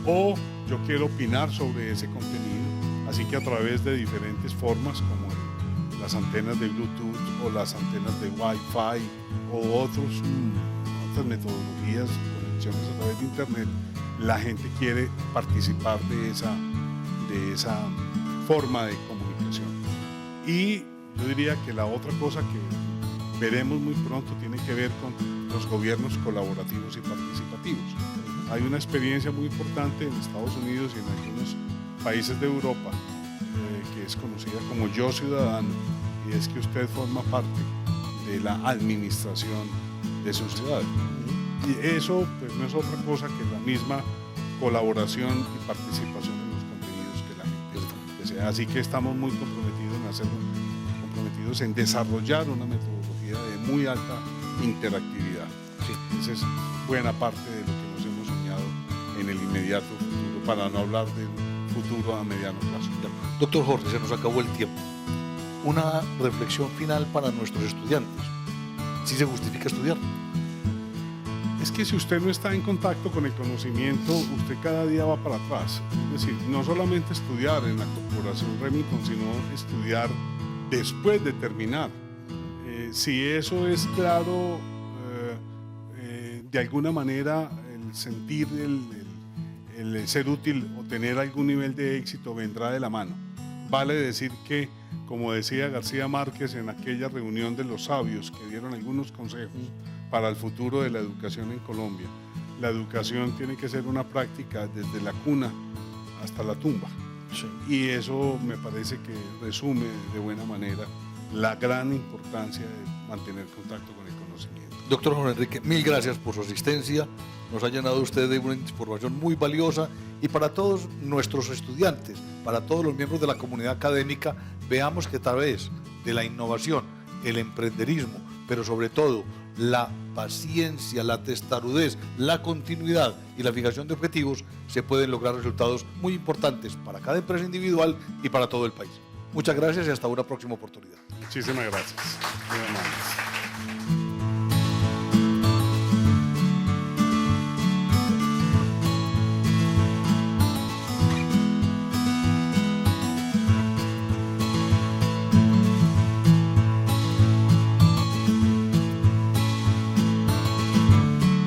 o yo quiero opinar sobre ese contenido, así que a través de diferentes formas como las antenas de Bluetooth o las antenas de Wi-Fi o otras metodologías, conexiones a través de internet, la gente quiere participar de esa forma de comunicación. Y yo diría que la otra cosa que veremos muy pronto tiene que ver con los gobiernos colaborativos y participativos. Hay una experiencia muy importante en Estados Unidos y en algunos países de Europa que es conocida como Yo Ciudadano, y es que usted forma parte de la administración de su ciudad. Y eso pues, no es otra cosa que la misma colaboración y participación en los contenidos que la gente desea. Así que estamos muy comprometidos en hacerlo, comprometidos en desarrollar una metodología de muy alta interactividad. Sí, esa es buena parte de lo que nos hemos soñado en el inmediato futuro, para no hablar de un futuro a mediano plazo. Doctor Jorge, se nos acabó el tiempo. Una reflexión final para nuestros estudiantes. ¿Sí se justifica estudiar? Es que si usted no está en contacto con el conocimiento, usted cada día va para atrás. Es decir, no solamente estudiar en la Corporación Remington, sino estudiar después de terminar. Si eso es claro, de alguna manera el sentir el ser útil o tener algún nivel de éxito vendrá de la mano. Vale decir que, como decía García Márquez en aquella reunión de los sabios que dieron algunos consejos para el futuro de la educación en Colombia, la educación tiene que ser una práctica desde la cuna hasta la tumba. Sí. Y eso me parece que resume de buena manera la gran importancia de mantener contacto con el conocimiento. Doctor Jorge Enrique, mil gracias por su asistencia. Nos ha llenado usted de una información muy valiosa, y para todos nuestros estudiantes, para todos los miembros de la comunidad académica, veamos que a través de la innovación, el emprenderismo, pero sobre todo la paciencia, la testarudez, la continuidad y la fijación de objetivos, se pueden lograr resultados muy importantes para cada empresa individual y para todo el país. Muchas gracias y hasta una próxima oportunidad. Muchísimas gracias. Muy amables.